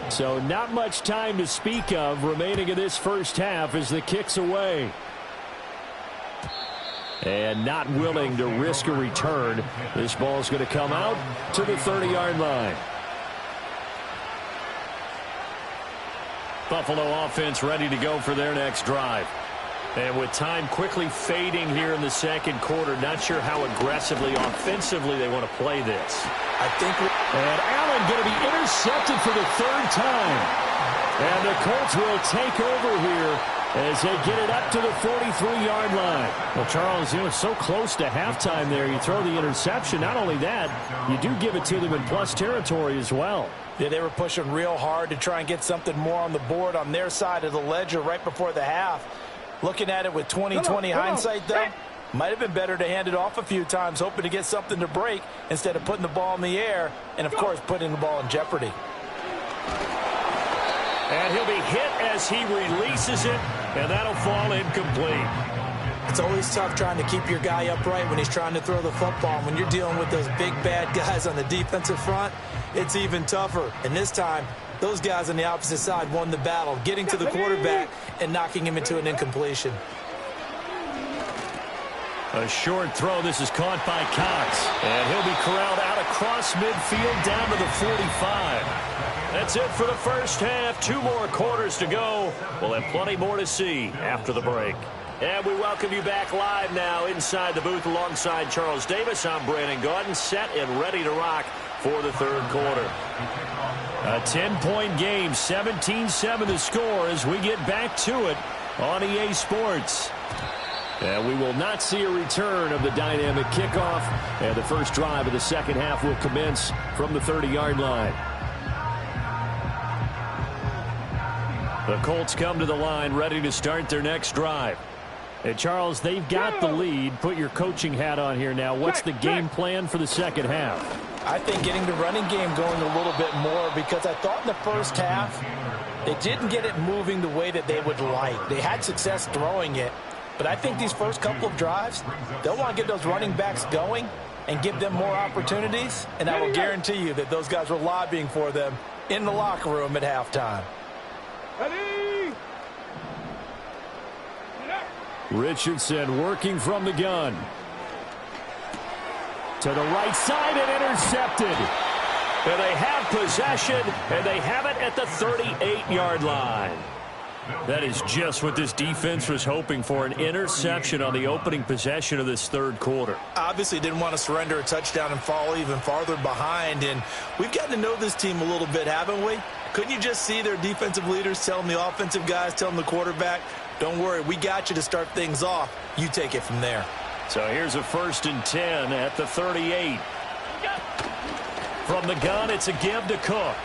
So not much time to speak of remaining in this first half as the kick's away. And not willing to risk a return. This ball's going to come out to the 30-yard line. Buffalo offense ready to go for their next drive. And with time quickly fading here in the second quarter, not sure how aggressively, offensively they want to play this. And Allen going to be intercepted for the third time. And the Colts will take over here as they get it up to the 43-yard line. Well, Charles, you know, it's so close to halftime there. You throw the interception. Not only that, you do give it to them in plus territory as well. Yeah, they were pushing real hard to try and get something more on the board on their side of the ledger right before the half. Looking at it with 20/20 hindsight, though, might have been better to hand it off a few times, hoping to get something to break instead of putting the ball in the air and, of course, putting the ball in jeopardy. And he'll be hit as he releases it, and that'll fall incomplete. It's always tough trying to keep your guy upright when he's trying to throw the football. When you're dealing with those big, bad guys on the defensive front, it's even tougher. And this time, those guys on the opposite side won the battle, getting to the quarterback and knocking him into an incompletion. A short throw. This is caught by Cox. And he'll be corralled out across midfield down to the 45. That's it for the first half. 2 more quarters to go. We'll have plenty more to see after the break. And we welcome you back live now inside the booth alongside Charles Davis. I'm Brandon Gaudin, set and ready to rock for the third quarter. A 10-point game, 17-7 the score as we get back to it on EA Sports. And we will not see a return of the dynamic kickoff. And the first drive of the second half will commence from the 30-yard line. The Colts come to the line ready to start their next drive. And Charles, they've got the lead. Put your coaching hat on here now. What's the game plan for the second half? I think getting the running game going a little bit more, because I thought in the first half they didn't get it moving the way that they would like. They had success throwing it, but I think these first couple of drives, they'll want to get those running backs going and give them more opportunities, and I will guarantee you that those guys were lobbying for them in the locker room at halftime. Richardson working from the gun. To the right side and intercepted. And they have possession, and they have it at the 38-yard line. That is just what this defense was hoping for, an interception on the opening possession of this third quarter. Obviously didn't want to surrender a touchdown and fall even farther behind, and we've gotten to know this team a little bit, haven't we? Couldn't you just see their defensive leaders telling the offensive guys, telling the quarterback, don't worry, we got you to start things off. You take it from there. So here's a 1st and 10 at the 38. From the gun, it's a give to Cook.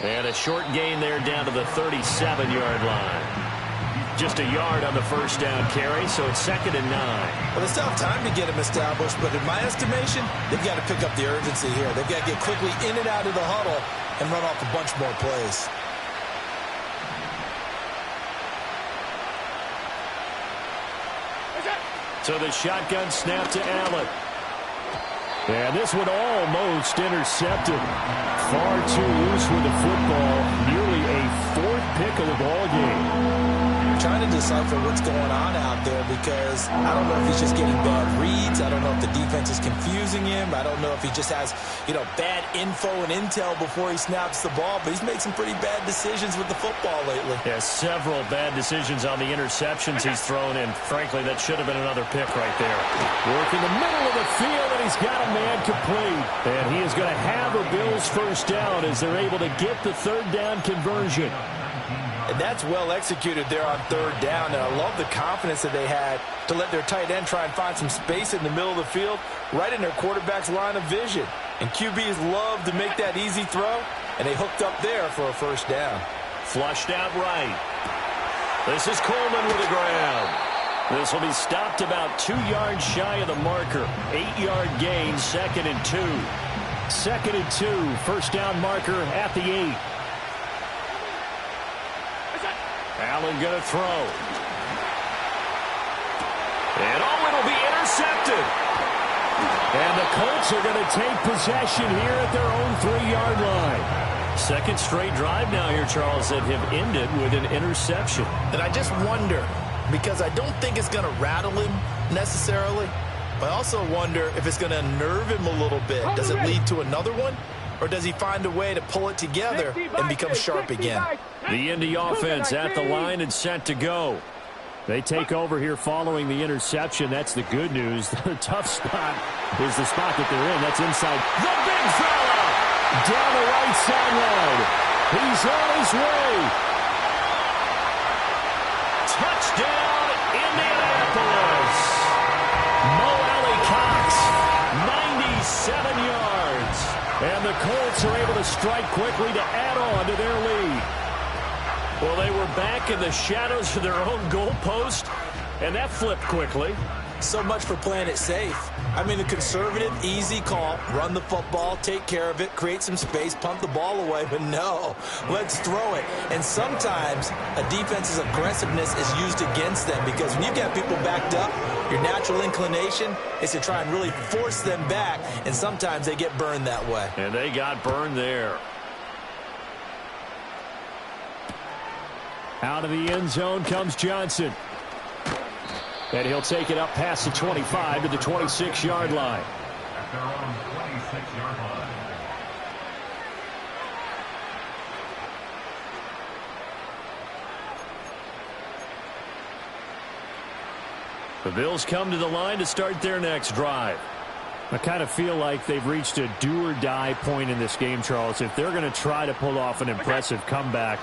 And a short gain there down to the 37-yard line. Just a yard on the first down carry, so it's 2nd and 9. Well, it's tough time to get them established, but in my estimation, they've got to pick up the urgency here. They've got to get quickly in and out of the huddle and run off a bunch more plays. So the shotgun snap to Allen. And this one almost intercepted. Far too loose with the football. Nearly a 4th pick of the ball game. Trying to decipher what's going on out there, because I don't know if he's just getting bad reads. I don't know if the defense is confusing him. I don't know if he just has, bad info and intel before he snaps the ball. But he's made some pretty bad decisions with the football lately. Yeah, several bad decisions on the interceptions he's thrown, and frankly, that should have been another pick right there. Working the middle of the field, and he's got a man complete. And he is going to have a Bills first down as they're able to get the third down conversion. And that's well executed there on third down. And I love the confidence that they had to let their tight end try and find some space in the middle of the field, right in their quarterback's line of vision. And QBs love to make that easy throw, and they hooked up there for a first down. Flushed out right. This is Coleman with the ground. This will be stopped about 2 yards shy of the marker. 8-yard gain, 2nd and 2. 2nd and 2, first down marker at the 8. Allen going to throw. And it'll be intercepted. And the Colts are going to take possession here at their own Second straight drive now here, Charles, that have ended with an interception. And I just wonder, because I don't think it's going to rattle him necessarily, but I also wonder if it's going to unnerve him a little bit. Does it lead to another one? Or does he find a way to pull it together and become sharp again? The Indy offense at the line and set to go. They take over here following the interception. That's the good news. The tough spot is the spot that they're in. That's inside. The big fella down the right sideline. He's on his way. Touchdown, Indianapolis. Mo Alley-Cox, 97 yards. And the Colts are able to strike quickly to add on to their lead. Well, they were back in the shadows of their own goalpost, and that flipped quickly. So much for playing it safe. I mean, the conservative, easy call, run the football, take care of it, create some space, pump the ball away, but no, let's throw it. And sometimes a defense's aggressiveness is used against them because when you've got people backed up, your natural inclination is to try and really force them back, and sometimes they get burned that way. And they got burned there. Out of the end zone comes Johnson. And he'll take it up past the 25 to the 26-yard line. The Bills come to the line to start their next drive. I kind of feel like they've reached a do-or-die point in this game, Charles. If they're going to try to pull off an impressive comeback,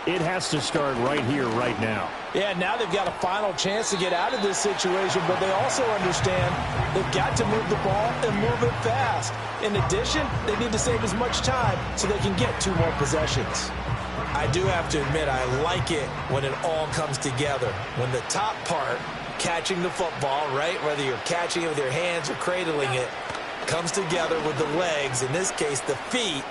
it has to start right here, right now. Yeah, now they've got a final chance to get out of this situation, but they also understand they've got to move the ball and move it fast. In addition, they need to save as much time so they can get 2 more possessions. I do have to admit, I like it when it all comes together. When the top part, catching the football, right, whether you're catching it with your hands or cradling it, comes together with the legs, in this case the feet,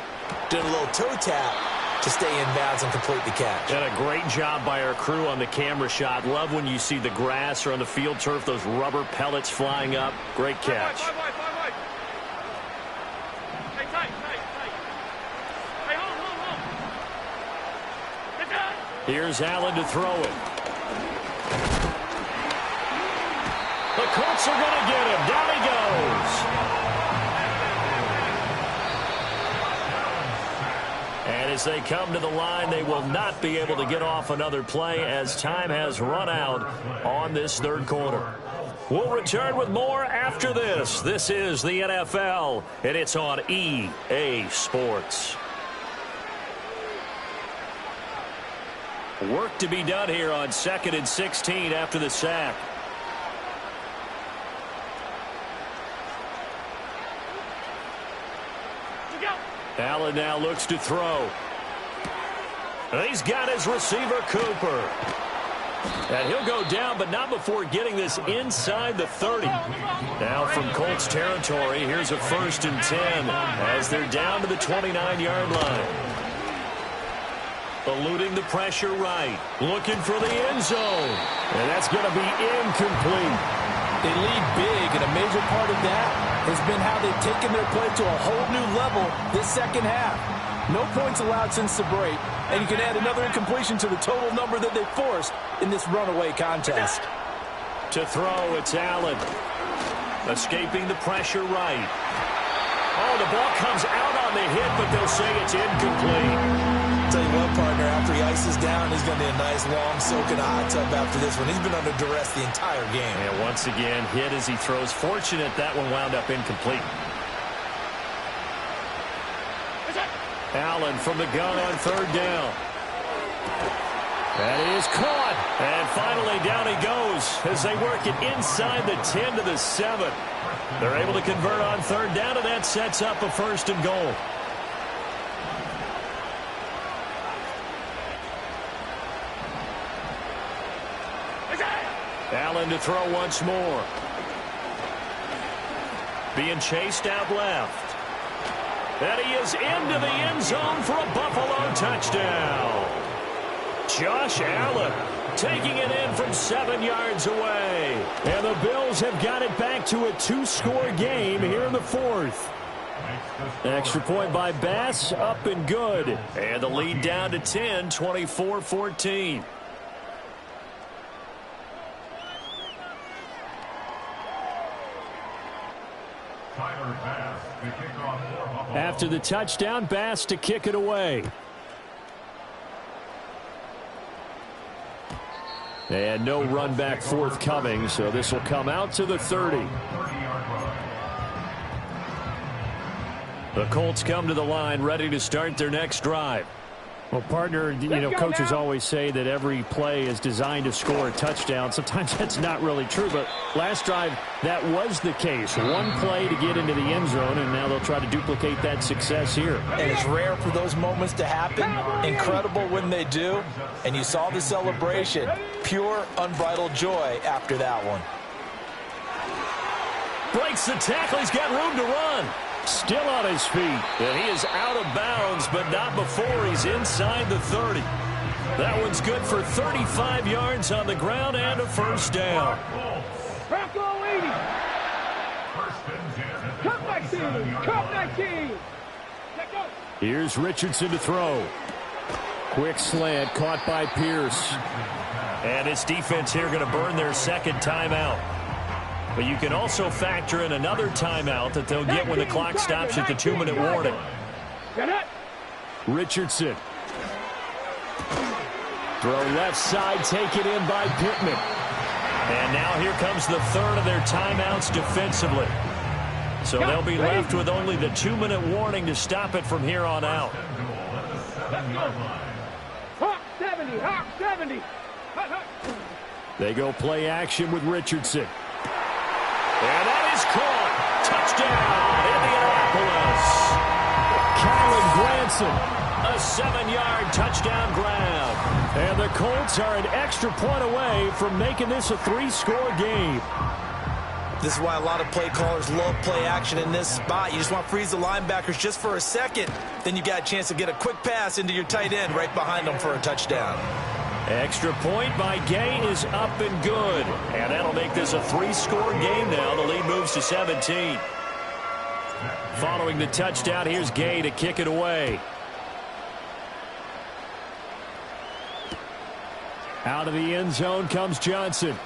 doing a little toe tap to stay in bounds and complete the catch. And a great job by our crew on the camera shot. Love when you see the grass or on the field turf, those rubber pellets flying up. Great catch. Here's Allen to throw it. The Colts are going to get him. Down he goes. And as they come to the line, they will not be able to get off another play as time has run out on this third quarter. We'll return with more after this. This is the NFL, and it's on EA Sports. Work to be done here on 2nd and 16 after the sack. Allen now looks to throw. He's got his receiver, Cooper. And he'll go down, but not before getting this inside the 30. Now from Colts territory, here's a 1st and 10 as they're down to the 29-yard line. Eluding the pressure right. Looking for the end zone. And that's going to be incomplete. They lead big, and a major part of that has been how they've taken their play to a whole new level this second half. No points allowed since the break, and you can add another incompletion to the total number that they forced in this runaway contest. To throw, it's Allen. Escaping the pressure right. Oh, the ball comes out on the hit, but they'll say it's incomplete. Tell you what, partner, after he ices down, he's going to be a nice long soak in a hot tub after this one. He's been under duress the entire game. And once again, hit as he throws. Fortunate that one wound up incomplete. Allen from the gun on 3rd down. That is caught. And finally down he goes as they work it inside the 10 to the 7. They're able to convert on 3rd down, and that sets up a 1st and goal. Allen to throw once more. Being chased out left. And he is into the end zone for a Buffalo touchdown. Josh Allen taking it in from 7 yards away. And the Bills have got it back to a 2-score game here in the 4th. Extra point by Bass, up and good. And the lead down to 10, 24-14. After the touchdown, Bass to kick it away. And no run back forthcoming, so this will come out to the 30. The Colts come to the line ready to start their next drive. Well, partner, coaches always say that every play is designed to score a touchdown. Sometimes that's not really true, but last drive, that was the case. One play to get into the end zone, and now they'll try to duplicate that success here. And it's rare for those moments to happen. Incredible when they do. And you saw the celebration. Pure, unbridled joy after that one. Breaks the tackle. He's got room to run. Still on his feet, and he is out of bounds, but not before he's inside the 30. That one's good for 35 yards on the ground and a first down. Here's Richardson to throw. Quick slant caught by Pierce. And his defense here going to burn their second timeout. But you can also factor in another timeout that they'll get when the clock stops at the 2-minute warning. Richardson. Throw left side, taken in by Pittman. And now here comes the third of their timeouts defensively. So they'll be left with only the 2-minute warning to stop it from here on out. Hawk 70, Hawk 70. They go play action with Richardson. And that is caught. Touchdown, Indianapolis. Colin Granson, a 7-yard touchdown grab. And the Colts are an extra point away from making this a 3-score game. This is why a lot of play callers love play action in this spot. You just want to freeze the linebackers just for a second. Then you got a chance to get a quick pass into your tight end right behind them for a touchdown. Extra point by Gay is up and good. And that'll make this a 3-score game now. The lead moves to 17. Following the touchdown, here's Gay to kick it away. Out of the end zone comes Johnson.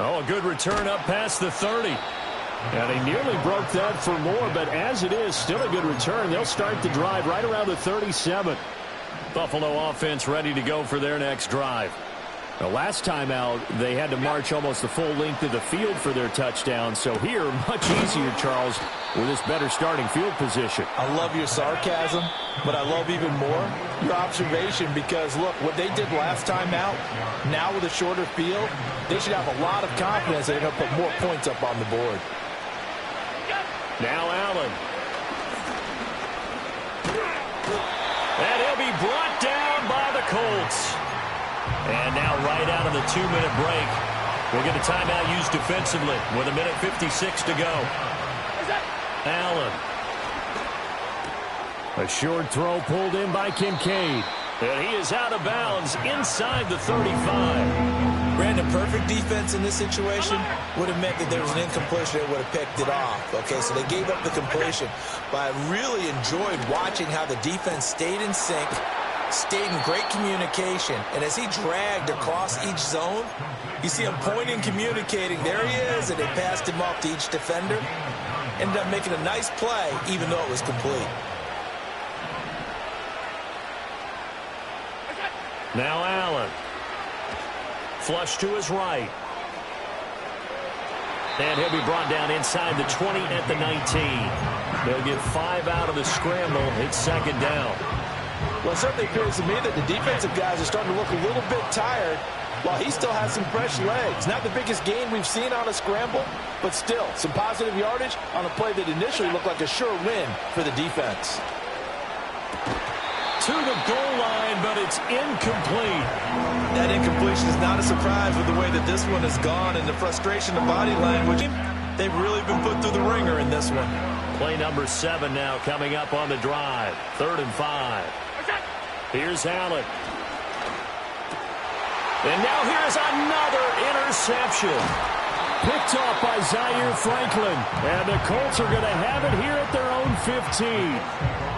Oh, a good return up past the 30. And he nearly broke that for more, but as it is, still a good return. They'll start the drive right around the 37. Buffalo offense ready to go for their next drive. The last time out, they had to march almost the full length of the field for their touchdown. So here, much easier, Charles, with this better starting field position. I love your sarcasm, but I love even more your observation because, look, what they did last time out, now with a shorter field, they should have a lot of confidence they're going to put more points up on the board. Now Allen. And he'll be brought down by the Colts. And now right out of the 2-minute break, we'll get a timeout used defensively with 1:56 to go. Allen. A short throw pulled in by Kincaid. And he is out of bounds inside the 35. Brandon, perfect defense in this situation would have meant that there was an incompletion that would have picked it off. Okay, so they gave up the completion. But I really enjoyed watching how the defense stayed in sync, stayed in great communication. And as he dragged across each zone, you see him pointing, communicating. There he is, and they passed him off to each defender. Ended up making a nice play, even though it was complete. Now Allen. Flush to his right. And he'll be brought down inside the 20 at the 19. They'll get 5 out of the scramble. It's second down. Well, it certainly appears to me that the defensive guys are starting to look a little bit tired while he still has some fresh legs. Not the biggest gain we've seen on a scramble, but still some positive yardage on a play that initially looked like a sure win for the defense. To the goal line, but it's incomplete. That incompletion is not a surprise with the way that this one has gone and the frustration of body language. They've really been put through the ringer in this one. Play number 7 now coming up on the drive. 3rd and 5. Here's Allen. And now here's another interception. Picked off by Zaire Franklin. And the Colts are going to have it here at their own 15.